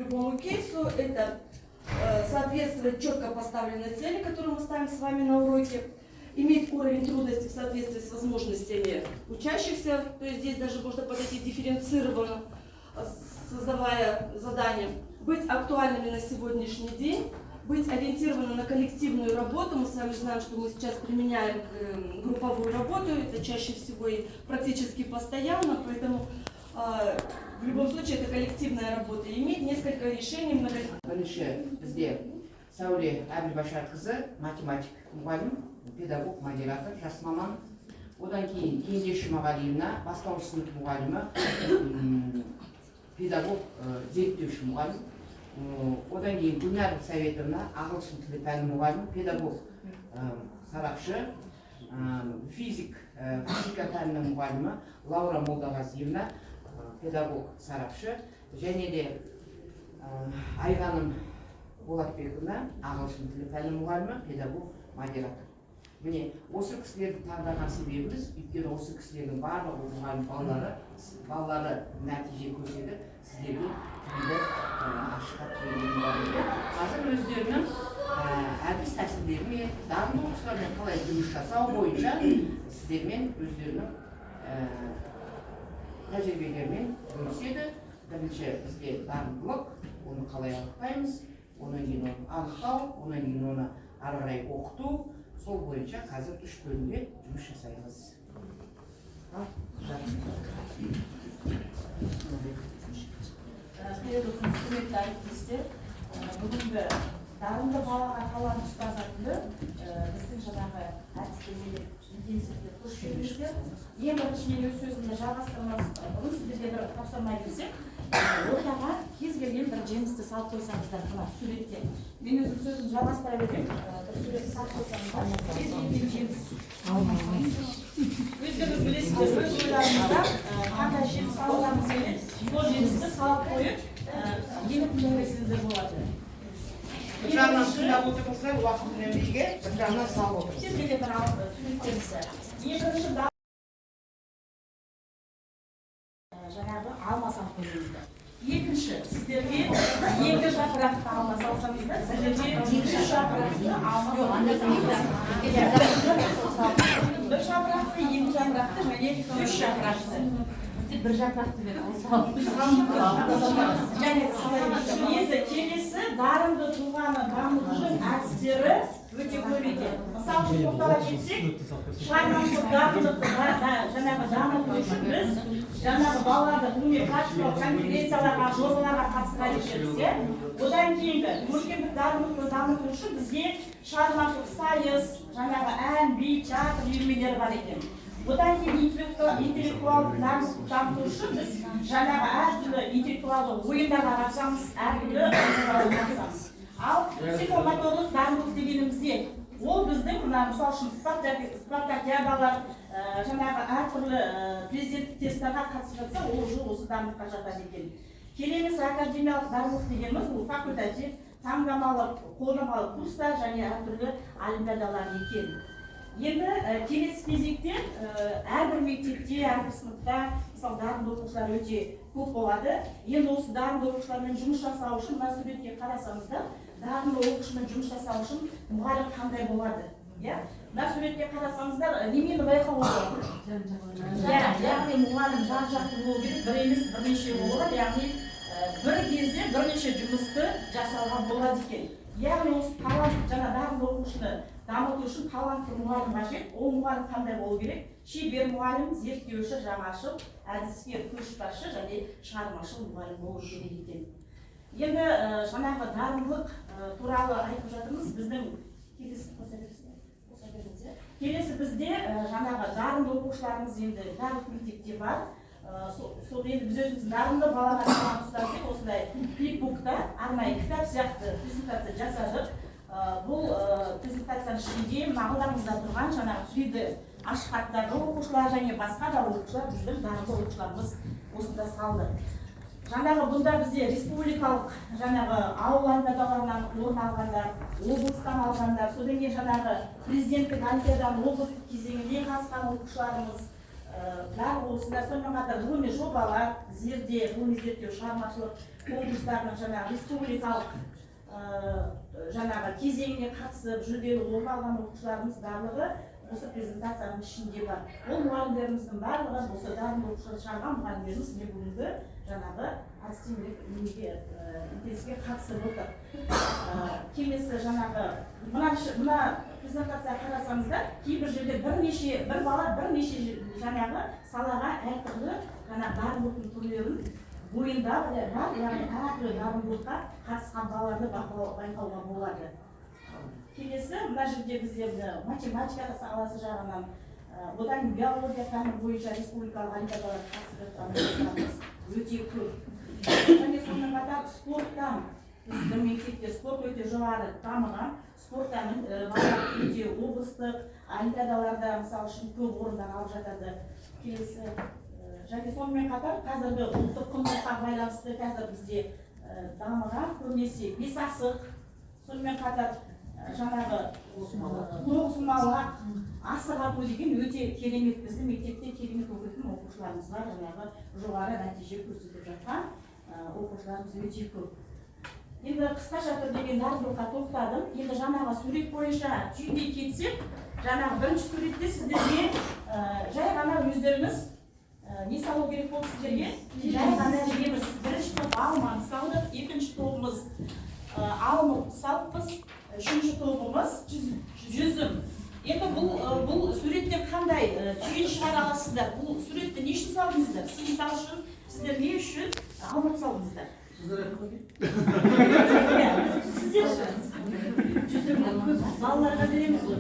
любому кейсу, это соответствовать четко поставленной цели, которую мы ставим с вами на уроке, иметь уровень трудности в соответствии с возможностями учащихся, то есть здесь даже можно подойти дифференцированно, создавая задания, быть актуальными на сегодняшний день, быть ориентированным на коллективную работу. Мы с вами знаем, что мы сейчас применяем групповую работу, это чаще всего и практически постоянно, поэтому в любом случае это коллективная работа. Иметь несколько решений. Бізде Сәуле Әбілбашарқызы, математик мұғалім, педагог, модератор, жас маман. Одан кейін Кендеш Жұмағалиевна, бастауыш сынып мұғалімі, педагог, зерттеуші мұғалім. Одан кейін Гүлнар Советовна, ағылшын тілі пәні мұғалім, педагог, сарапшы, физика пәнінің мұғалімі Лаура Молдағазиевна, педагог, сарапшы, және де Айғаным Болатбековна, ағылшын тілі пәні мұғалімі, педагог, модератор. Міне, осы кісілерді таңдаған себебіміз, өйткені осы кісілердің барлығы мұғалім балалары нәтиже көрсетіп, сіздерге тілді ашықтап сөйлеуін бар. Қазір өздерінің әдіс тәсілдерімен, дарынды оқушылармен қалай жұмыс жасау бойынша сіздермен өздерінің тәжірибелерімен бөліседі. Бірінші бізде дарындылық, оны қалай анықтаймыз, одан кейін оны анықтау, одан кейін оны ары қарай оқыту, сол бойынша қазір 3 бөлімде жұмыс жасаймыз. Құрметті әріптестер, бүгінгі дарынды балаға талант ұстаз атты біздің жаңағы әдістемелік интенсивті курсымызды ең бірінші мен өз сөзімді жалғастырмас бұрын сіздерге бір тапсырма берсек, ортаға кез келген бір жемісті салып қойсаңыздар, мына суреттен. Мен өзім сөзімді жалғастыра берем, бір суретті салып қойсаңыздар, кез келген жеміс. Өздеріңіз білесіздер, өз ойларыңызда қандай жеміс алғаныңыз келеді, сол жемісті салып қойып, еніп көресіздер болады. Бір жағынан тыңдап отырыңыздар, уақыт үнемдеуге, бір жағынан салып отырыңыз. Кез келген бір суреттеріңізді. Ең бірінші жаңағы алма салып қойыңыздар. Екінші, сіздерге екі жапырақты алма салсаңыздар, сіздерге екі жапырақты алма салсаңыздар. Бір жапырақты, екі жапырақты, және үш жапырақты. Бір жапырақты енді келесі дарынды тұлғаны дамытудың әдістері өте көп екен. Мысалы үшін тоқтала кетсек, шығармашылық дарындықты жаңағы дамыту үшін біз жаңағы балаларды ғылыми-практикалық конференцияларға, жобаларға қатыстыра кетеміз. Одан кейінгі көркемдік дарындықты дамыту үшін бізге шығармашылық сайыс, жаңағы ән, би, театр үйірмелері бар екен. Одан кейін интеллектуалды дамыту үшін біз жаңағы әртүрлі интеллектуалды ойындарға қатысамыз, әртүрлі ойындарға қатысамыз. Ал психомоторлық дамыту дегенімізде ол біздің мысалы үшін спартакиадалар, жаңағы әртүрлі президенттік тесттарға қатысып жатса, ол жол осы дамытуға жатады екен. Келеміз академиялық дарындық дегеніміз ол факультатив, таңдамалы, қолдамалы курстар және әртүрлі олимпиадалар екен. Енді келесі кезекте әрбір мектепте, әрбір сыныпта мысалы дарынды оқушылар өте көп болады. Енді осы дарынды оқушылармен жұмыс жасау үшін, мына суретке қарасаңыздар, дарынды оқушымен жұмыс жасау үшін мұғалім қандай болады? Мына суретке қарасаңыздар, немен байқауға болады? Яғни мұғалім жан-жақты болу керек, бір емес бірнеше болады, яғни бір кезде бірнеше жұмысты жасауға болады екен. Яғни осы талант жаңа дарынды оқушыны дамыту үшін талантты мұғалім қажет. Ол мұғалім қандай болу керек? Шебер мұғалім, зерттеуші, жаңашыл, әдіскер, көшбасшы және шығармашыл мұғалім болу керек екен. Енді жаңағы дарындылық туралы айтып жатырмыз. Біздің келесі бізде жаңағы дарынды оқушыларымыз енді барлық мектепте бар. Сол енді біз өзіміз дарынды балаға талант ұстаз деп осындай клипбукта арнайы кітап сияқты презентация жасадық. Бұл презентацияның ішінде мағыларымызда тұрған жаңағы 3D ашық хаттағы оқушылар және басқа да оқушылар, біздің дарынды оқушыларымыз осында салды. Жаңағы бұнда бізде республикалық жаңағы ауыл олимпиадаларынан орын алғандар, облыстан алғандар, содан кейін жаңағы президенттік олимпиаданың облыстық кезеңіне қатысқан оқушыларымыз, барлығы осындай, сонымен қатар ғылыми жобалар, ғылыми зерттеу, шығармашылық конкурстарының жаңағы республикалық жаңағы кезеңіне қатысып жүлделі орын алған оқушыларымыз барлығы осы презентацияның ішінде бар. Ол мұғалімдеріміздің барлығы осы дарынды оқушылар шығарған мұғалімдеріміз не бүгінгі жаңағы әдістемелік интенсивке қатысып отыр. Келесі жаңағы мына презентация қарасаңыздар, кейбір жерде бір бала бірнеше жаңағы салаға әртүрлі дарындылықтың түрлерін бойында бар, яғни әртүрлі дарындылыққа қатысқан балаларды байқауға болады. Келесі, мына жерде біздерді математика саласы жағынан, одан биология пәні бойынша республикалық олимпиадаларға қатысып жатқанымыз өте көп. Және сонымен қатар спорттан, біздің мектепте спорт өте жоғары дамыған, спорттан балалар өте облыстық олимпиадаларда мысалы үшін көп орындар алып жатады. Келесі, және сонымен қатар қазіргі ұлттық құндылыққа байланысты қазір бізде дамыған көбінесе бесасық, сонымен қатар жаңағы тоғызқұмалақ, асық ату деген өте керемет, біздің мектепте керемет оқитын оқушыларымыз бар, жаңағы жоғары нәтиже көрсетіп жатқан оқушыларымыз өте көп. Енді қысқаша түрдегі дарындылыққа тоқтадым. Енді жаңағы сурет бойынша түйіндей кетсек, жаңағы бірінші суретте сіздерге жай ғана өздеріңіз не салу керек болды сіздерге? Жай ғана жеміз. Бірінші топ алма салдық, екінші тобымыз алма салыппыз, үшінші тобымыз жүзім. Енді бұл суреттен қандай түйін шығара аласыздар? Бұл суретті не үшін салдыңыздар? Сіз мысалы үшін, сіздер не үшін алма салдыңыздар? Сіздер жүзімді көп балаларға береміз ғой.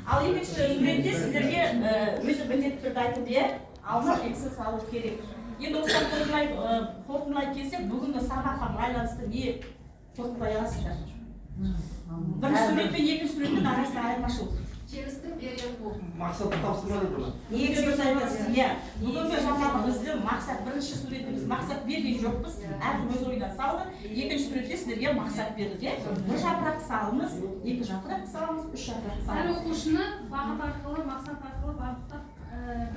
Ал екінші суретте сіздерге өзі міндетті түрде айтып алма эксес алу керек. Енді осыдан қорытындылай келсек, бүгінгі сабаққа байланысты не қорытындылай аласыздар? Бірінші сурет пен екінші суреттің арасында айырмашылық. Жемістің берген бұл. Мақсатты тапсырмады бұны. Негізі дұрыс айтасыз. Бүгінгі жаңағы біздің мақсат, бірінші суретте біз мақсат берген жоқпыз. Әркім өз ойынан салды. Екінші суретте сіздерге мақсат берді. Бір жапырақ салыңыз, екі жапырақ салыңыз, үш жапырақ Әр салыңыз. оқушыны бағыт арқылы, мақсат арқылы бағыттап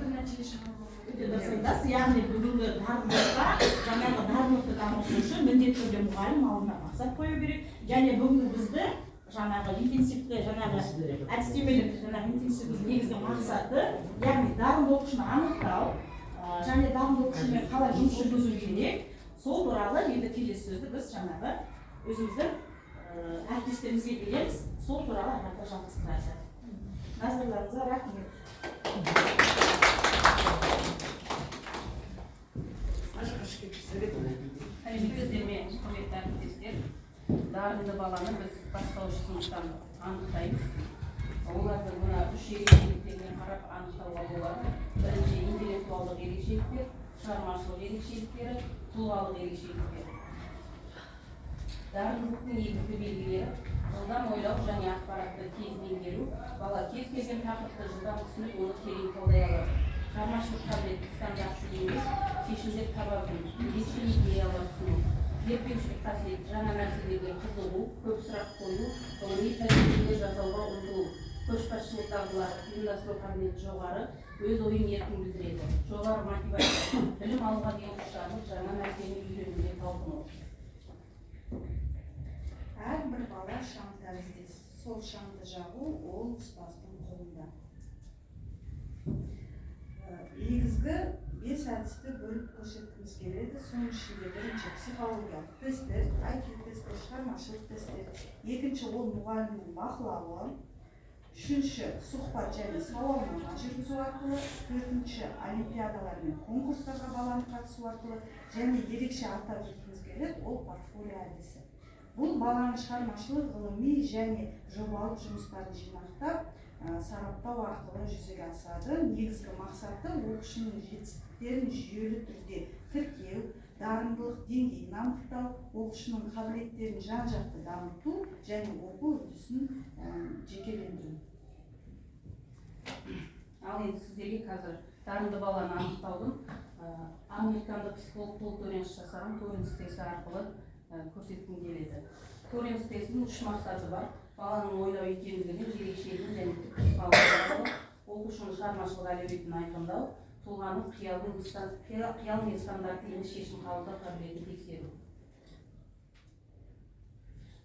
бір нәтиже шығару. Өте дұрыс айтасыз. Яғни бүгінгі дарындылыққа, жаңағы дарындылықты дамыту үшін міндетті түрде мұғалім алдына мақсат қою керек. Және бүгінгі бізді жаңағы интенсивті, жаңағы әдістемелік, жаңағы интенсивті негізгі мақсаты, яғни дарынды оқушыны анықтау, және дарынды оқушымен қалай жұмыс жүргізу керек, сол туралы енді келесі сөзді біз жаңағы өзіміздің әріптестерімізге береміз, сол туралы әрі жалғастырады. Назарларыңызға рахмет. Сәлеметсіздерме, құрметті әріптестер. Дарынды баланы біз бастауыш сыныптан анықтаймыз. Оларды мына үш ерекшеліктермен қарап анықтауға болады. Бірінші интеллектуалдық ерекшеліктер, шығармашылық ерекшеліктері, тұлғалық ерекшеліктер. Дарындылықтың негізгі белгілері жылдам ойлау және ақпаратты тез меңгеру. Бала кез келген тақырыпты жылдам түсініп, оны терең талдай алады. Шығармашылық қабілеті стандарт емес, шешімдер таба білу, ерекше идеялар түсіну. Зерттеушілік қасиет, жаңа нәрселерге қызығу, көп сұрақ қою, ғылыми тәжірибелер жасауға ұмтылу. Көшбасшылық дағдылары, ұйымдастыру қабілеті жоғары, өз ойын еркін білдіреді. Жоғары мотивация, білім алуға деген құштарлық, жаңа нәрсені үйренуге талпыну. Әрбір бала шам тәріздес. Сол шамды жағу ол ұстаздың қолында. Негізгі 5 әдісті бөліп көрсеткіміз келеді. Соның ішінде бірінші психологиялық тесттер, IQ тесттер, шығармашылық тесттер. Екінші ол мұғалімнің бақылауы. Үшінші сұхбат және сауалнама жүргізу арқылы. Төртінші олимпиадалар мен конкурстарға баланы қатысу арқылы. Және ерекше атап өткіміз келеді, ол портфолио әдісі. Бұл баланың шығармашылық, ғылыми және жобалық жұмыстарын жинақтап, сараптау арқылы жүзеге асады. Негізгі мақсаты оқушының жетістіктерін жүйелі түрде тіркеу, дарындылық деңгейін анықтау, оқушының қабілеттерін жан-жақты дамыту және оқу үрдісін жекелендіру. Ал енді сіздерге қазір дарынды баланы анықтаудың американдық психолог Пол Торенс жасаған Торенс тесті арқылы көрсеткім келеді. Торенс тестінің 3 мақсаты бар. Баланың ойлау икемділігін, ерекшелігін және түпнұсқалығын оқушының шығармашылық әлеуетін айқындау, тұлғаның қиял мен стандартты емес шешім қабылдау қабілетін тексеру.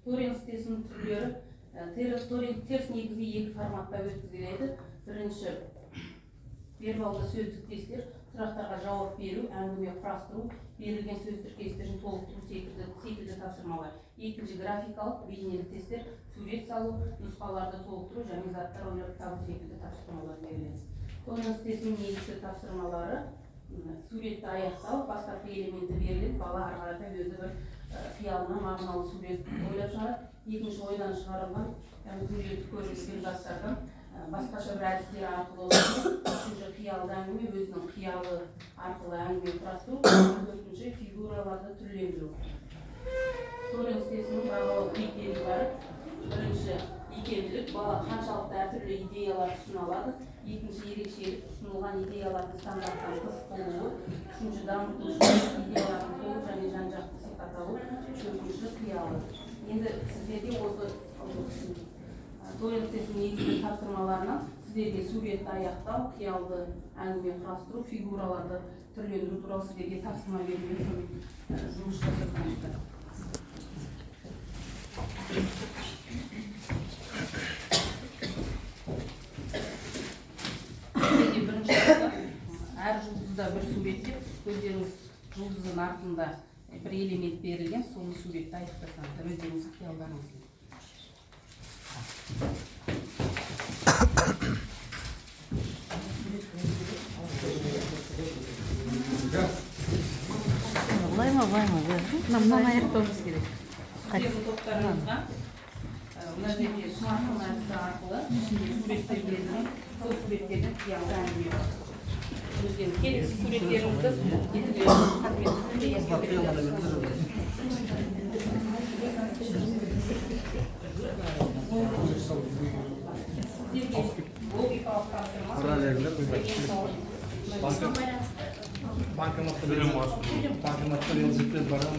Торенс тестінің түрлері теріс негізгі 2 форматта өткізіледі. Бірінші, вербалды сөздік тесттер, сұрақтарға жауап беру, әңгіме құрастыру, берілген сөз тіркестерін толықтыру секілді тапсырмалар. Екінші, графикалық, бейнелі тесттер, сурет салу, нұсқаларды толықтыру және заттар ойлап табу секілді тапсырмалар беріледі. Торенс тестінің негізгі тапсырмалары: суретті аяқтау, бастапқы элементі беріледі, бала ары қарата өзі бір қиялына мағыналы сурет ойлап шығарады. Екінші, ойдан шығарылған суретті көрсеткен заттардан басқаша бір әдістер арқылы үшінші, қиялды әңгіме, өзінің қиялы арқылы әңгіме құрастыру. Төртінші, фигураларды түрлендіру. Торенс тестінің бағалау критерийлері: бірінші, икемділік, бала қаншалықты әртүрлі идеялар ұсына алады. Екінші, ерекшелік, ұсынылған идеялардың стандарттан тыс болуы. Үшінші, дамытушылық, идеялардың толық және жан-жақты сипатталу. Төртінші, қиялы. Енді сіздерге осы Торенс тестінің негізгі тапсырмаларынан сіздерге суретті аяқтау, қиялды әңгіме құрастыру, фигураларды түрлендіру туралы сіздерге тапсырма беруге жұмыс жасаңыздар. Бірінші әр жұлдызда бір суретте өздеріңіз жұлдыздың артында бір элемент берілген, соны суретті аяқтасаңыздар, өздеріңіз қиялдарыңыз. Нам аяқтауымыз керек. Сіздердің топтарыңызға мына жерде смартфон әдісі арқылы суреттер берілген, сол суреттердің қиялды әңгіме бар. Өздеріңіз керексіз суреттеріңізді логикалық тапсырма. Банкоматта велосипед барам,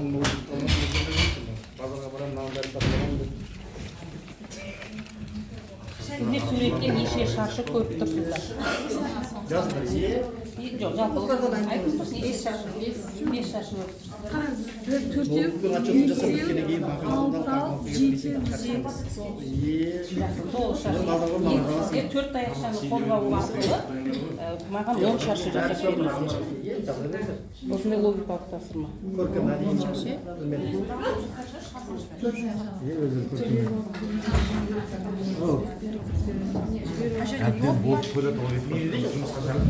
базарға барам, нағындарын тапсырамын деп. Сіздер суретте неше шаршы көріп тұрсыздар? Жазыңдар. Жоқ, жалпы айтыңызшы, неше шаршы? 5 шаршы көріп тұрсыздар. Ноутбуктың отчетін жасап өткеннен кейін банкоматтан Сіздер 4 аяқшаны қозғау арқылы маған 10 шаршы жасап беріңіз. Осындай логикалық тапсырма. әбден болып көреді ол ретінде жұмысқа жарып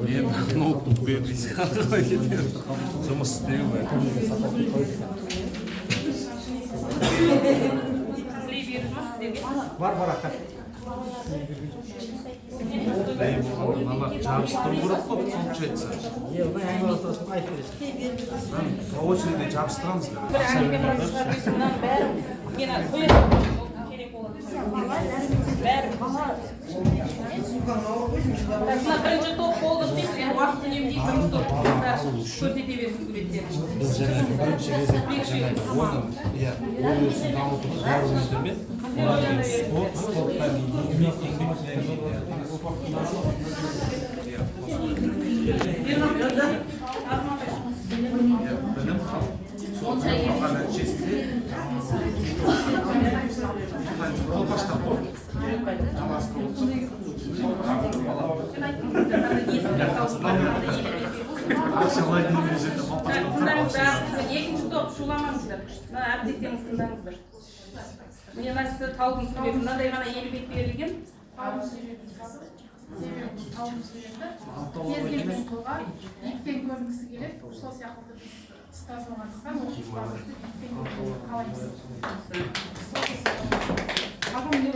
мен ноутбук бердіңіз жұмыс істеу бар ақта жабыстыру керек қой получается по очереди жабыстырамыз Бір әңгіме құрастыратын мынаның бәрі мен қоятын керек болады. Бәрі. Мына бірінші топ болды дейсіз, уақыт үнемдей бірінші топ көрсете берсін суреттерін. біз жаңағы бірінші кезекте оны ой өрісін дамыту бәріміздермен спортқа білім сол алған нәтижесінде бастап жалғастырып отырсақ Тыңдаңыздар, екінші топ шуламаңыздар. Мына әріптестеріңіз тыңдаңыздар. Міне мына сізді таудың суреті мынадай ғана елбет берілген. Таудың суреті кез келген қолға итпен көрінгісі келеді. Сол сияқты біз ұстаз болғандықтан оқушыларымызды итпен көргенді қалаймыз. Маған міне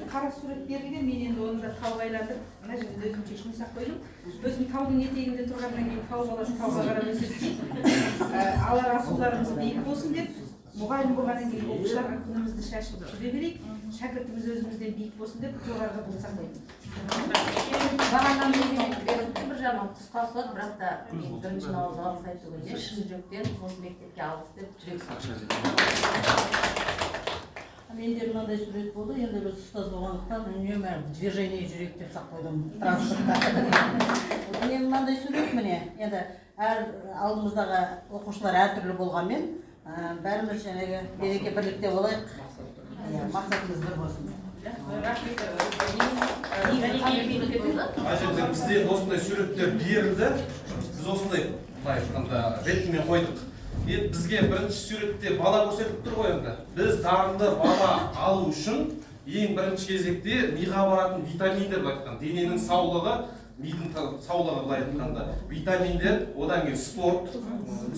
қара сурет берілген, мен енді оны да талғайлатып, мына жерде өзімше жұмсақ қойдым. Өзім таудың етегінде тұрғаннан кейін тау баласы тауға қарап өседі. Алар асуларымыз биік болсын деп, мұғалім болғаннан кейін оқушыларға күнімізді шашып жүре берейік, шәкіртіміз өзімізден биік болсын деп жоғарғы болсақ қойдым. Бағаннан бір жағынан қысқа ұстады, бірақ та мен бірінші наурыз алғыс айту күнде шын жүректен осы мектепке алғыс деп жүрек Менде мынандай сурет болды, енді біз ұстаз болғандықтан үнемі движение жүрек деп сақтадым транспортта. Мен мынандай сурет міне, енді әр алдымыздағы оқушылар әртүрлі болғанмен, бәріміз жаңағы береке бірлікте болайық, мақсатымыз бір болсын. Бізде осындай суреттер берілді, біз осындай ретімен қойдық. Бізге бірінші суретте бала көрсетіп тұр ғой енді. Біз дарынды бала алу үшін ең бірінші кезекте миға баратын витаминдер былай айтқан, дененің саулығы, мидың саулығы былай айтқанда, витаминдер, одан кейін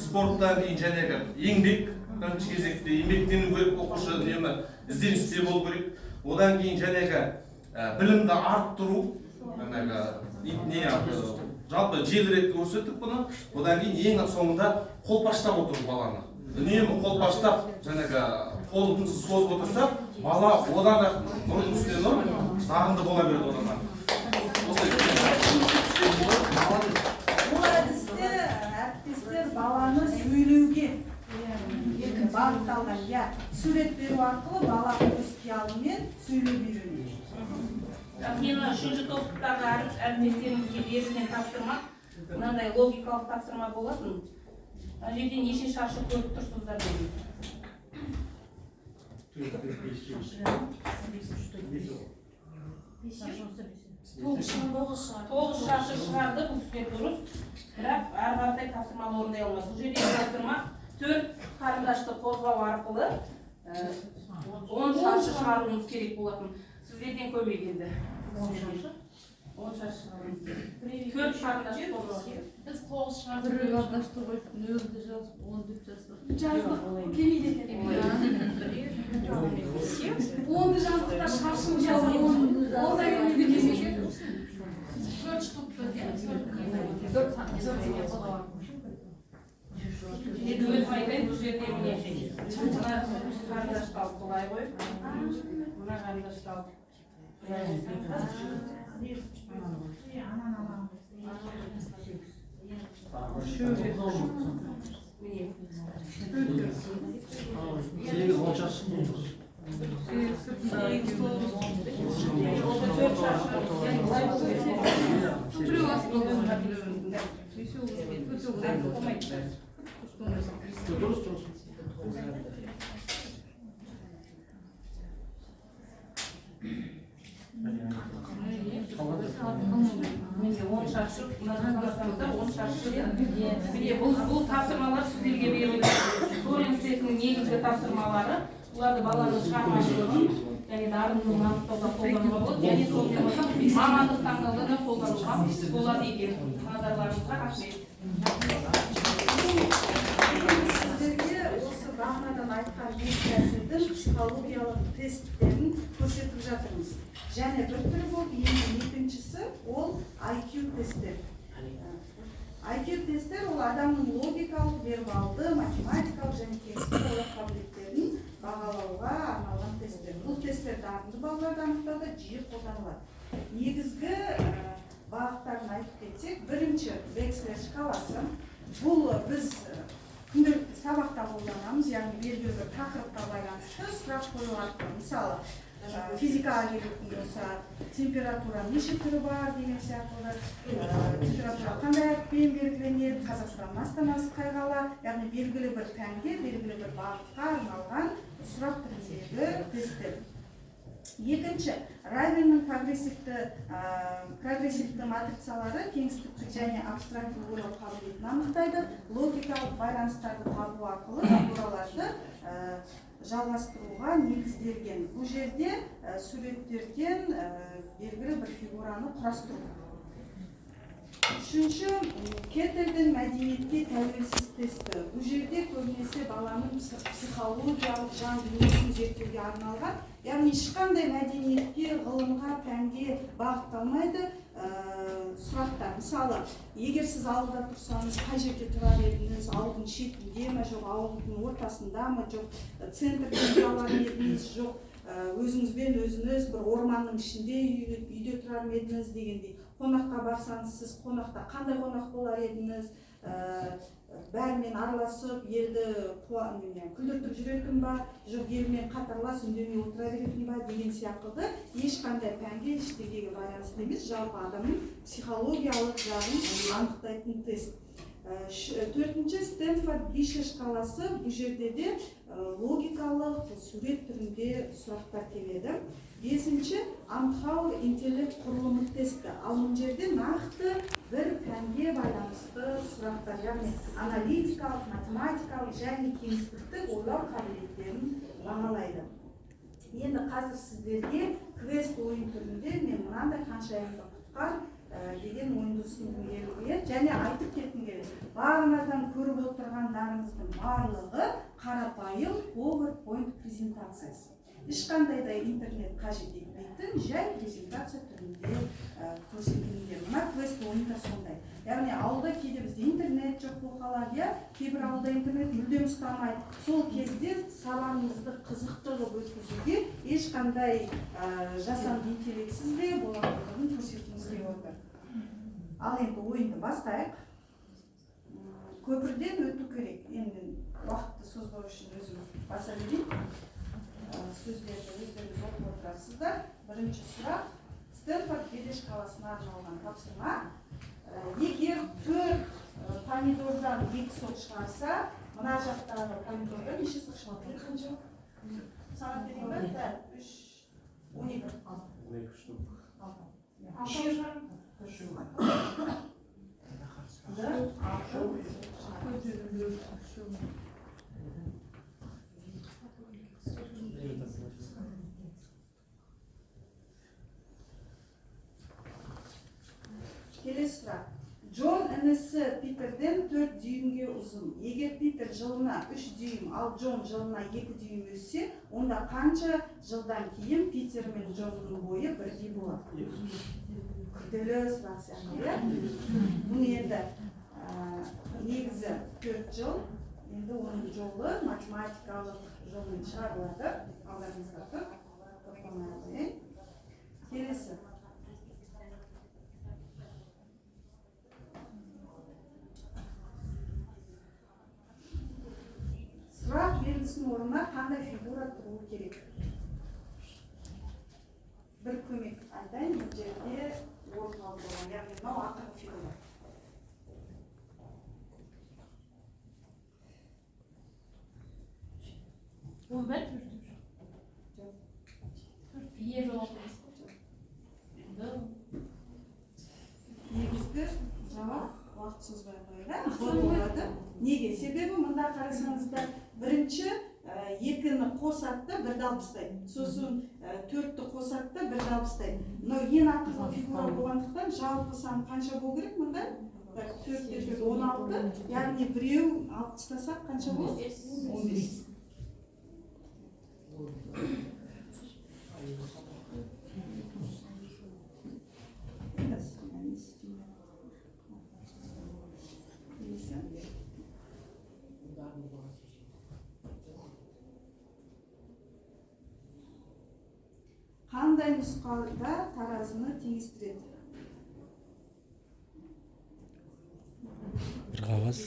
спорттан кейін жәнегі еңбек, бірінші кезекте еңбектену керек, оқушы үнемі ізденісте болу керек. Одан кейін жәнегі білімді арттыру, жалпы желірек көрсеттік бұны. Одан кейін ең соңында қолпаштап отыру баланы. Үнемі қолпаштап, жәнегі қолын созып отырса, бала одан нұрдың үстіне нұр, дарынды бола береді одан. Бұл әдісте әріптестер баланы сөйлеуге бағытталған, сурет беру арқылы бала өз қиялымен сөйлей үйренеді. Мені үшінші топтағы әріптестерімізге берілген тапсырма, мынандай логикалық тапсырма болатын. Мына жерде неше шаршы көріп тұрсыздар деген. Тоғыз шаршы шығарды, бұл сүрет дұрыс. Бірақ әрі қаратай тапсырманы орындай алмайды. Бұл жердегі тапсырма 4 қарындашты қозғау арқылы 10 шаршы шығаруымыз керек болатын. Сіздерден көмек енді. 10 шаршы шығаруымыз керек. 4 қарындашты қозғау керек. Біз 9 шығардық. Бір қарындашты қойып, нөлді жазып, 10 деп жаздық. Жаздық, келмейді екен. 10-ды жаздықта шаршыны жаздық. 10-да келмейді екен. 4 штукты деп. 4 Енді өз айтайын, бұл жерде міне мына қарындашты алып былай қойып, мына қарындашты алып. Міне 10 шаршы, мына қарасаңыздар 10 шаршы. Міне бұл тапсырмалар сіздерге берілді. Торин сетінің негізгі тапсырмалары, бұларды баланың шығармашылығын, және дарындылығын анықтауға қолдануға болады, және сонымен қоса мамандық таңдауда да қолдануға болады екен. Назарларыңызға рахмет. Сіздерге осы бағанадан айтқан бес тәсілдің психологиялық тесттерін көрсетіп жатырмыз. Және бір түрі болып, енді екіншісі ол IQ тесттер. IQ тесттер ол адамның логикалық, вербалды, математикалық және кеңістік қабілеттерін бағалауға арналған тесттер. Бұл тесттер дарынды балаларды анықтауда жиі қолданылады. Негізгі бағыттарын айтып кетсек, бірінші Векслер шкаласы. Бұл біз күнделікті сабақта қолданамыз, яғни белгілі бір тақырыпқа байланысты сұрақ қою арқылы. Мысалы, физикаға келетін болса, температура неше түрі бар деген сияқты, температура қандай әріппен белгіленеді, Қазақстанның астанасы қай қала, яғни белгілі бір пәнге, белгілі бір бағытқа арналған сұрақ түріндегі тесттер. Екінші, Райленнің прогрессивті матрицалары кеңістіктік және абстрактты ойлау қабілетін анықтайды. Логикалық байланыстарды табу арқылы фигураларды жалғастыруға негізделген. Бұл жерде суреттерден белгілі бір фигураны құрастыру. Үшінші, Кеттердің мәдениетке тәуелсіз тесті. Бұл жерде көбінесе баланың психологиялық жан дүниесін зерттеуге арналған, яғни ешқандай мәдениетке, ғылымға, пәнге бағытталмайды сұрақтар. Мысалы, егер сіз ауылда тұрсаңыз, қай жерде тұрар едіңіз, ауылдың шетінде ме, жоқ ауылдың ортасында ма, жоқ центрде тұрар едіңіз, жоқ өзіңізбен өзіңіз бір орманның ішінде үйде тұрар едіңіз дегендей. Қонаққа барсаңыз, сіз қонақта қандай қонақ болар едіңіз, бәрімен араласып, елді күлдіртіп жүретін ба, жоқ елмен қатарлас үндемей отыра беретін ба деген сияқты ешқандай пәнге, ештеңеге байланысты емес, жалпы адамның психологиялық жағын анықтайтын тест. Төртінші, Стэнфорд Бише шкаласы. Бұл жерде де логикалық, сурет түрінде сұрақтар келеді. Бесінші, Амхауэр интеллект құрылымы тесті. Ал бұл жерде нақты бір пәнге байланысты сұрақтар, яғни аналитикалық, математикалық және кеңістіктік ойлау қабілеттерін бағалайды. Енді қазір сіздерге квест ойын түрінде мен мынандай ханшайымды құтқар деген ойынды ұсынғым келуге және айтып кеткім келеді. Бағанадан көріп отырғандарыңыздың барлығы қарапайым PowerPoint презентациясы. Ешқандай да интернет қажет етпейтін жай презентация түрінде көрсетілген. Мына квест ойында сондай. Яғни ауылда кейде бізде интернет жоқ болып қалады, кейбір ауылда интернет мүлдем ұстамайды. Сол кезде сабағыңызды қызықты қылып өткізуге ешқандай жасанды интеллектсіз де болатындығын көрсеткіміз келіп отыр. Ал енді ойынды бастайық. Көпірден өту керек. Енді уақытты созбау үшін өзім баса берейін. Сөздерді өздеріңіз оқып отырасыздар. Бірінші сұрақ, Стэнфорд Бише шкаласына арналған тапсырма. Егер 4 помидордан 2 сот шығарса, мына жақтағы помидордан неше сот шығады? Санап берейін бе? 3, 12. 12 штук. 6. Келесі сұрақ. Джон інісі Питерден 4 дюймге ұзын. Егер Питер жылына 3 дюйм, ал Джон жылына 2 дюйм өссе, онда қанша жылдан кейін Питер мен Джонның бойы бірдей болады? Күрделі сұрақ сияқты. Бұл енді негізі 4 жыл. Енді оның жолы математикалық жолмен шығарылады. Алдарыңызға тұр. Келесі. Сұрақ белгісінің орнына қандай фигура тұруы керек? Бір көмек айтайын, бұл жерде орын алып болған, яғни мынау ақырғы фигура. Он бір? Бие жауап. Негізгі жауап уақыт созбай қойды. Болады. Неге? Себебі мұнда қарасаңыздар, бірінші екіні қосады да бірді алып тастайды. Сосын 4-ті қосады да бірді алып тастайды. Мынау ең ақырғы фигура болғандықтан жалпы сан қанша болу керек мұнда? 4-те 4, 16. Яғни біреу алып тастасақ қанша болады? 15. Қандай нұсқалықта таразыны теңестіреді? Bir қағаз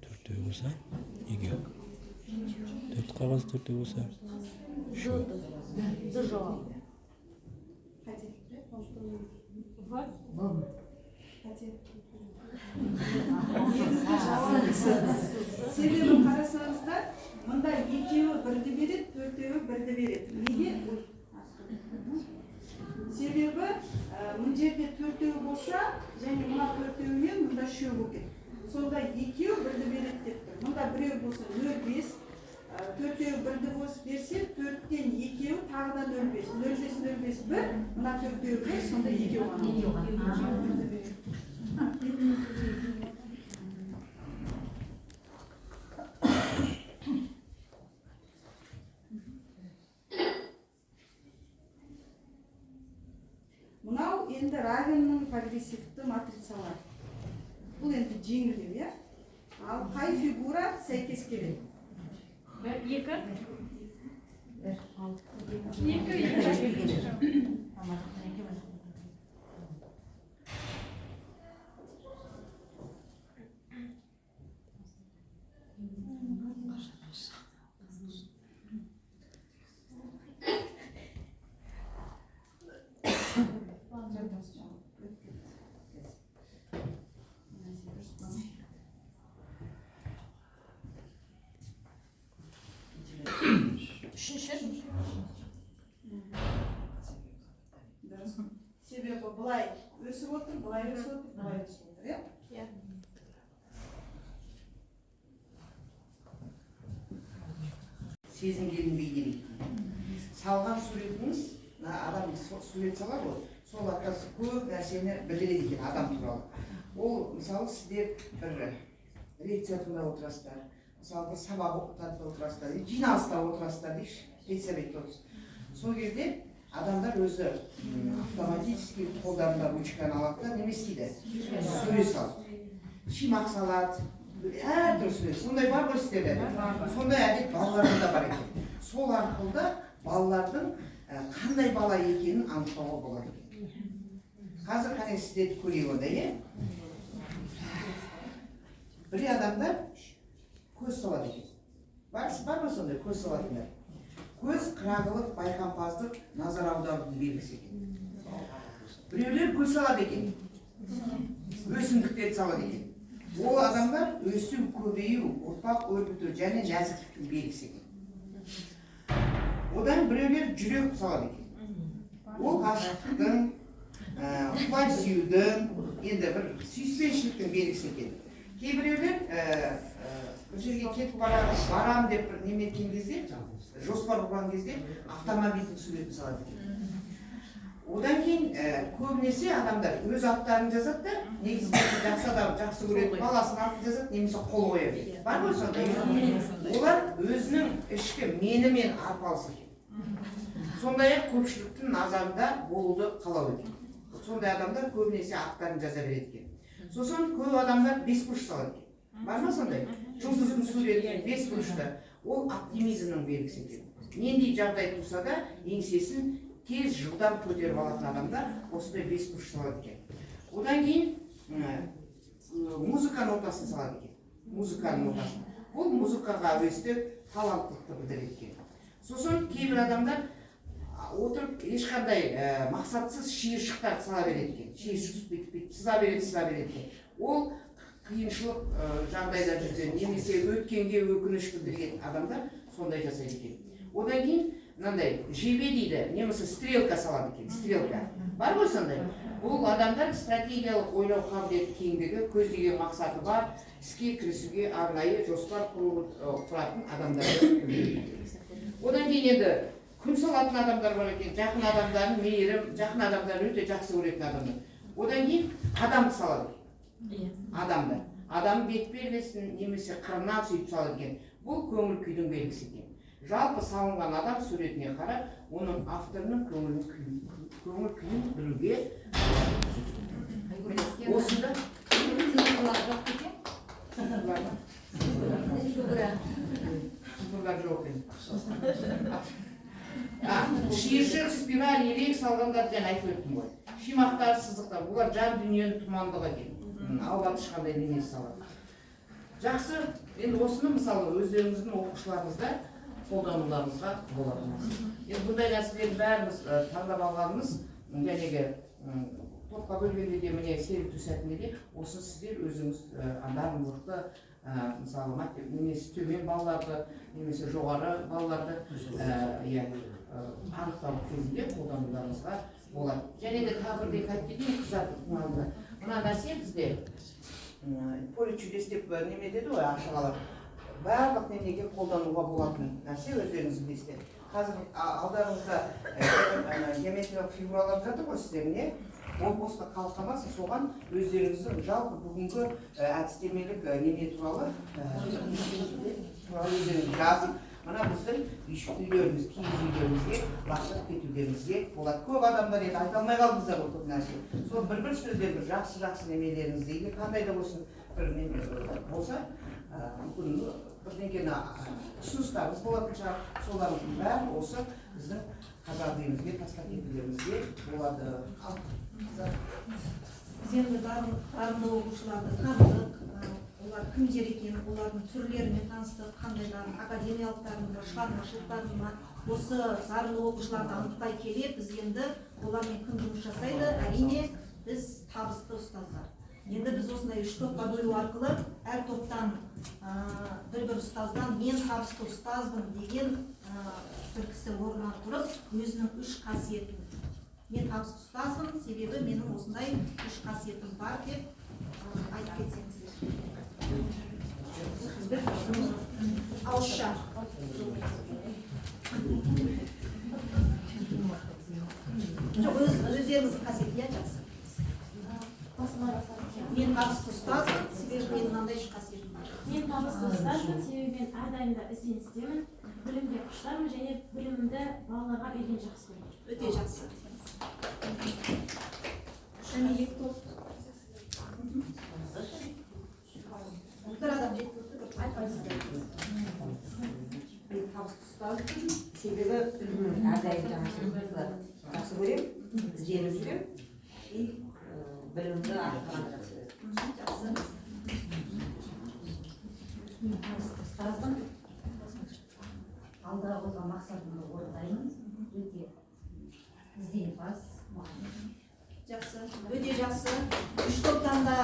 4-те болса, 2. 4 қағаз 4-те болса, 3. Қате? Себебі қарасаңыздар, мұнда екеуі бірді береді, 4-теуі бірді береді. Неге? себебі мына жерде төртеу болса және мына төртеуінен мында үшеу екен. Сонда екеу бірді береді деп тұр. Мында біреу болса 0,5, төртеу бірді берсе, төрттен екеу тағыда 0,5. 0,5 1, мына төртеу 1, сонда екеу ғана. Мынау енді равеннің прогрессивті матрицалары. Бұл енді жеңілдеу, иә? Ал қай фигура сәйкес келеді? Себебі бұлай өсіп отыр, бұлай өсіп отыр, бұлай өсіп отыр, иә? Сезімгелін бейнелейді. Салған суретіңіз, адам сурет салар ғой, сол арқасы көп нәрсені білдіреді екен адам туралы. Ол, мысалы, сіздер бір лекция тыңдап отырасыздар, мысалы, сабақ оқытады отырасыздар, жиналыста отырасыздар дейікші, представить отырсыз. Сол кезде адамдар өзі автоматически қолдарында ручканы алады да не істейді? Сурет салады. Шимақ салады, әртүрлі сурет. Сондай бар ғой сіздерде. Сондай әдет балаларда да бар екен. Сол арқылы да балалардың қандай бала екенін анықтауға болады екен. Қазір қане сіздерді көрейік онда, иә? Бір адамдар көз салады екен. Бар ма сондай көз салатындар? Көз қырағылық, байқампаздық, назар аударудың белгісі екен. Біреулер көз салады екен. Өсімдіктерді салады екен. Ол адамдар өсу, көбею, ұрпақ өрбіту және нәзіктіктің белгісі екен. Одан біреулер жүрек салады екен. Ол ғашықтықтың, құлай сүюдің, енді бір сүйіспеншіліктің белгісі екен. Кейбіреулер бір жерге кетіп барам деп бір неме еткен кезде, жоспар құрған кезде автомобильдің суретін салады екен. Одан кейін көбінесе адамдар өз аттарын жазады да, негізгі жақсы адам жақсы көреді, баласын атын жазады, немесе қол қояды. Бар ғой сондай? Олар өзінің ішкі менімен арпалыс екен. Сондай-ақ көпшіліктің назарында болуды қалау екен. Сондай адамдар көбінесе аттарын жаза береді екен. Сосын көп адамдар бесбұрыш салады екен. Бар ма сондай? Жұлдыздың суреті бесбұрышты. Ол оптимизмнің белгісі екен. Нендей жағдай туса да, еңсесін тез жылдам көтеріп алатын адамдар осындай бесбұрыш салады екен. Одан кейін музыка нотасын салады екен. Музыканың нотасын. Бұл музыкаға әуесті таланттылықты білдіреді екен. Сосын кейбір адамдар отырып ешқандай мақсатсыз шиыршықтар сала береді екен. Шиыршық бүйтіп сыза береді екен. Ол қиыншылық жағдайда жүрген, немесе өткенге өкініш білдірген адамдар сондай жасайды екен. Одан кейін мынандай жебе дейді, немесе стрелка салады екен, стрелка. Бар ғой сондай? Бұл адамдар стратегиялық ойлау қабілеті кеңдігі, көздеген мақсаты бар, іске кірісуге арнайы жоспар құратын адамдар. Одан кейін енді күн салатын адамдар бар екен, жақын адамдарын мейірім, жақын адамдарын өте жақсы көретін адамдар. Одан кейін адамды салады. Адамды. Адам бет пердесін немесе қырынан сөйтіп салады екен. Бұл көңіл күйдің белгісі екен. Жалпы салынған адам суретіне қарап, оның авторының көңіл күйін білуге осында жоқ екен. Шиыршық, спираль, ирек салғандарды жаңа айтып өттім ғой. Шимақтар, сызықтар, бұлар жан дүниенің тұмандығы екен. Алға ешқандай денесі салады. Жақсы, енді осыны мысалы өздеріңіздің оқушыларыңызда қолдануларыңызға болады. Енді бұндай нәрселерді бәріміз таңдап алғанымыз, жәнегі топқа бөлгенде де, міне серікту сәтінде де, осы сіздер өзіңіз дарындылықты, мысалы, немесе төмен балаларды, немесе жоғары балаларды анықтау кезінде қолдануларыңызға болады. Және де тағы бір қайткен қызардың алдында. Мына нәрсе бізде поле чудес деп неме деді ғой ақшалар. Барлық немеге қолдануға болатын нәрсе өздеріңіз білесіздер. Қазір алдарыңызда геометриялық фигуралар жатыр ғой сіздер, не? Ол босқа қалықтамасын, соған өздеріңіздің жалпы бүгінгі әдістемелік неме туралы өздеріңіз жазып, мына біздің үйлеріміз, киіз үйлерімізге лақтырып кетулеріңізге болады. Көп адамдар енді айта алмай қалдыңыздар ғой көп нәрсе. Сол бір сөздер, бір жақсы немелеріңізді, или қандай да болсын бір неме болса, мүмкін бірдеңкені ұсыныстарыңыз болатын шығар. Солардың бәрі осы біздің қазақ үйімізге тастап кетулеріңізге болады. Біз енді дарынды оқушыларды таныдық, олар кімдер екен, олардың түрлерімен таныстық, қандай дарын, академиялықтардың ба, шығармашылықтардың ба, осы дарынды оқушыларды анықтай келе, біз енді олармен кім жұмыс жасайды, әрине біз табысты ұстаздар. Енді біз осындай 3 топқа бөлу арқылы әр топтан бір ұстаздан мен табысты ұстазбын деген бір кісі орнынан тұрып, өзінің 3 қасиетін. Мен табысты ұстазбын, себебі менің осындай 3 қасиетім бар деп айтып кетсеңіздер. Ауызша. Өздеріңіздің қасиетін жақсы. Мен табысты ұстазбын, себебі менің мынандай 3 қасиетім бар. Мен табысты ұстазбын, себебі мен әрдайым да ізденістемін, білімге құштармын және білімімді балаларға берген жақсы көремін. Өте жақсы. Және 2 топ. Бір адам жеткілікті бір Мен табысты ұстазбын, себебі әрдайым жақсы көремін, ізденіп жүремін и білімді арттырамын. жақсы. Мен табысты ұстазбын, алға қойған мақсатымды орындаймын, өте ізденімпаз. Жақсы, өте жақсы. 3 топтан да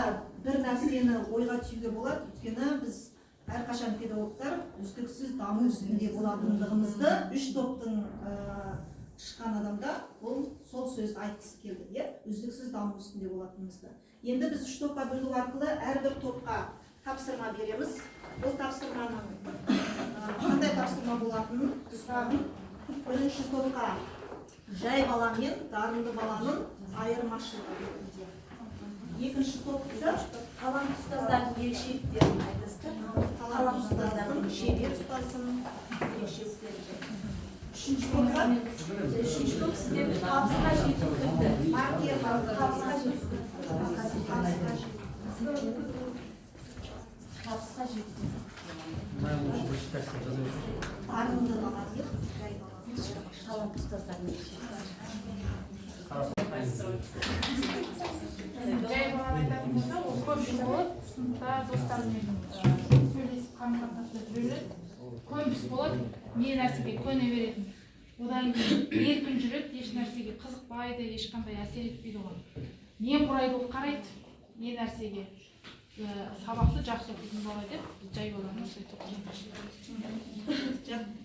бір нәрсені ойға түйуге болады, өйткені біз әрқашан педагогтар үздіксіз даму үстінде болатындығымызды 3 топтың шыққан адамда ол сол сөзді айтқысы келді, үздіксіз даму үстінде болатынымызды. Енді біз 3 топқа бөлу арқылы әрбір топқа тапсырма береміз. Ол тапсырманың қандай тапсырма болатынын сұрағын. Бірінші топқа жай бала мен дарынды баланың айырмашылығы ретінде. Екінші топта Талант ұстаздардың ерекшеліктерін айтыңыздар. талант ұстаздардың шебер ұстаздың ерекшеліктері. Үшінші топта топ сіздерді табысқа жеткізді. партия Табысқа жеткізді. табысқа жеткізді. Табысқа жеткізді. Дарынды бала мен жай бала. Талант ұстаздардың ерекшеліктері. Жай баланы айтатын болсақ, ол көп жыл болады, сыныпта достарымен сөйлесіп қарым-қатынаста жүреді. Көнбіс болады, не нәрсеге көне беретін. Одан кейін еркін жүреді, еш нәрсеге қызықпайды, ешқандай әсер етпейді оған. Немқұрайды болып қарайды, не нәрсеге. Сабақты жақсы оқитын бала деп, жай баланы осылай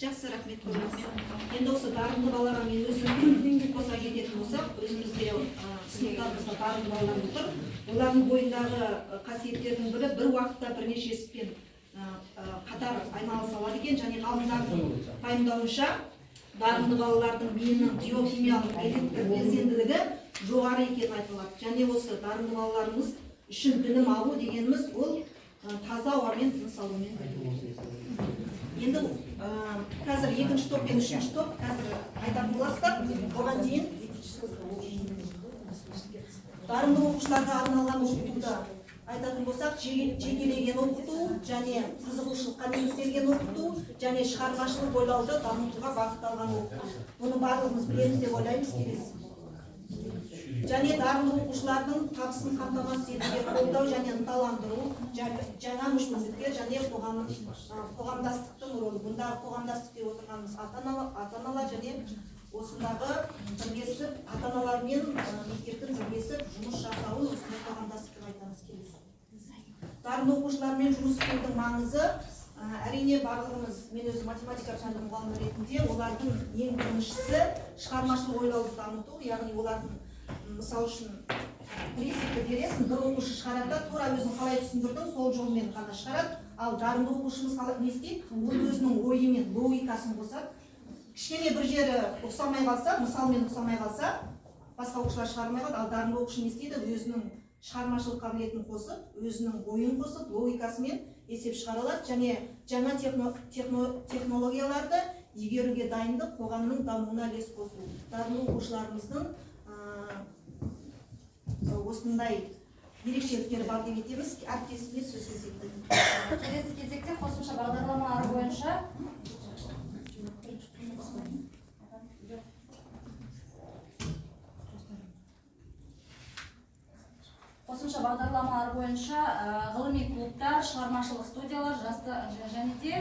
Жақсы, рахмет көрдім. Енді осы дарынды балаға мен өзім қоса кететін болсақ, өзімізде сыныптарымызда дарынды балалар отыр. Олардың бойындағы қасиеттердің бірі бір уақытта бірнеше іспен қатар айналыса алады екен, және ғалымдардың пайымдауынша дарынды балалардың миының биохимиялық электр белсенділігі жоғары екені айтылады. Және осы дарынды балаларымыз үшін білім алу дегеніміз ол таза ауамен тыныс алумен бірге. Енді қазір екінші топ пен үшінші топ қазір айтатын боласыздар. Оған дейін дарынды оқушыларға арналған оқытуды айтатын болсақ, жекелеген оқыту және қызығушылыққа негізделген оқыту және шығармашылық ойлауды дамытуға бағытталған оқыту. Бұны барлығымыз білеміз деп ойлаймыз, келесі. Және дарынды оқушылардың табысын қамтамасыз етуге қолдау және ынталандыру, жаңа мүмкіндіктер және қоғамдастықтың рөлі. Бұнда қоғамдастық деп отырғанымыз ата-аналар және осындағы бірлесіп, ата-аналар мен мектептің бірлесіп жұмыс жасауын осындай қоғамдастық деп айтамыз келесі. Дарынды оқушылармен жұмыс істеудің маңызы әрине барлығымыз, мен өзі математика пәні мұғалімі ретінде олардың ең біріншісі шығармашылық ойлауды дамыту, яғни олардың мысал үшін принципті бересің, бір оқушы шығарады, тура өзің қалай түсіндірдің, сол жолмен ғана шығарады, ал дарынды оқушымыз не істейді, ол өзінің ойымен логикасын қосады. Кішкене бір жері ұқсамай қалса, мысалмен ұқсамай қалса, басқа оқушылар шығармай қалады, ал дарынды оқушы не істейді, өзінің шығармашылық қабілетін қосып, өзінің ойын қосып, логикасымен есеп шығара алады, және жаңа технологияларды игеруге дайындық қоғамның дамуына үлес қосу. Дарынды оқушыларымыздың осындай ерекшеліктері бар деп етеміз. Әріптесіме сөз кезекті. Келесі кезекте қосымша бағдарламалар бойынша ғылыми клубтар, шығармашылық студиялар, және де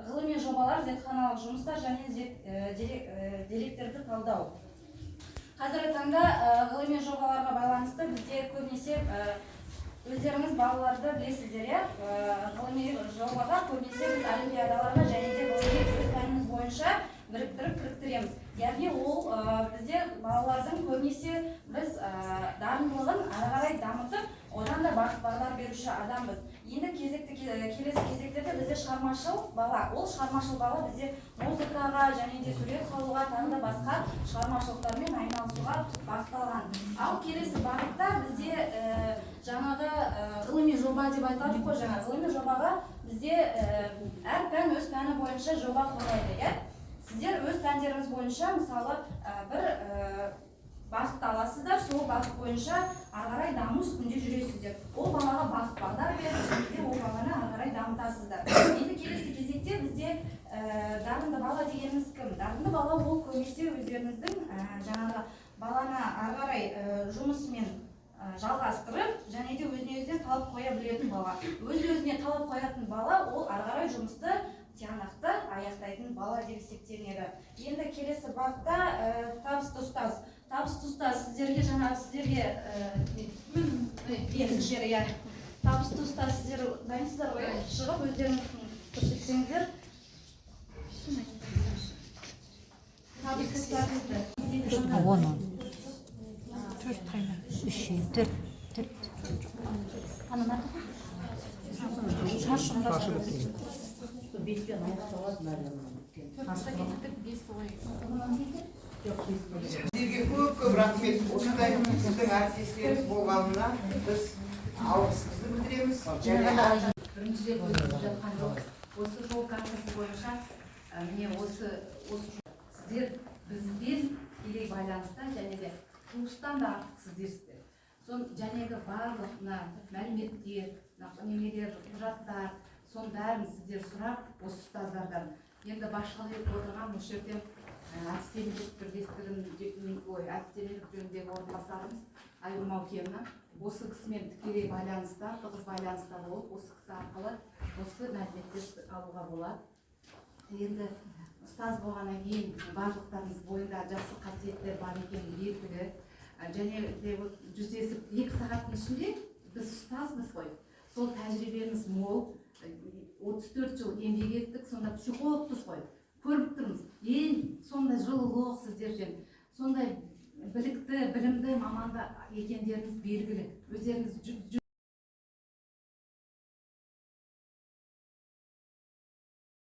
ғылыми жобалар, зертханалық жұмыстар және деректерді талдау. Қазіргі таңда ғылыми жобаларға байланысты бізде көбінесе өздеріңіз балаларды білесіздер, ғылыми жобаға көбінесе біз олимпиадаларға және де өз пәніміз бойынша біріктіреміз. Яғни ол бізде балалардың көбінесе біз дарындылығын ары қарай дамытып, одан да бағдар беруші адамбыз. Енді келесі кезектерде бізде шығармашыл бала, ол шығармашыл бала бізде музыкаға және де сурет салуға, тағы да басқа шығармашылықтармен айналысуға бағытталған. Ал келесі бағытта бізде жаңағы ғылыми жоба деп айтылады ғой, жаңа ғылыми жобаға бізде әр пән өз пәні бойынша жоба қорғайды. Сіздер өз пәндеріңіз бойынша мысалы бір бағытты аласыздар, сол бағыт бойынша ары қарай даму үстінде жүресіздер. Ол балаға бағыт бағдар беріп, және де ол баланы ары қарай дамытасыздар. Енді келесі кезекте бізде дарынды бала дегеніміз кім? Дарынды бала ол көбінесе өздеріңіздің жаңағы баланы ары қарай жұмысымен жалғастырып, және де өзіне-өзіне талап қоя білетін бала. Өз-өзіне талап қоятын бала ол ары қарай жұмысты тиянақты аяқтайтын бала деп есептеледі. Енді келесі бағытта табысты ұстаз. Табысты ұстаз сіздерге екінші табысты ұстаз сіздер дайынсыздар ғой, шығып өздеріңіздің көрсетсеңіздер. Табысты ұстаз. Оны. Төрт қайна. Үші, төрт. Анына? Беспен аяқталады Сіздерге көп рахмет. Осындай сіздің әріптестеріңіз болғанына біз алғысымызды білдіреміз. Бірінші рет өтіп жатқан жоқпыз. Осы жол картасы бойынша міне осы сіздер бізбен тікелей байланыста және де туыстан да артықсыздарсыздар. Жәнегі барлық мәліметтер, немелер, құжаттар, соның бәрін сіздер сұрап, осы ұстаздардан. Енді басшылық етіп отырған осы жерден әдістемелік жөніндегі орынбасарымыз Айгүл Маукенова осы кісімен тікелей байланыста, тығыз байланыста болып, осы кісі арқылы осы мәліметтер алуға болады. Енді ұстаз болғаннан кейін барлықтарыңыз бойында жақсы қасиеттер бар екені белгілі. Және де жүздесіп 2 сағаттың ішінде біз ұстазбыз ғой. Сол тәжірибеміз мол, 34 жыл еңбек еттік, сонда психологпыз ғой. Көріп тұрмыз, ең сондай жылылық сіздерден, сондай білікті, білімді маманда екендеріңіз белгілі. Өздеріңіз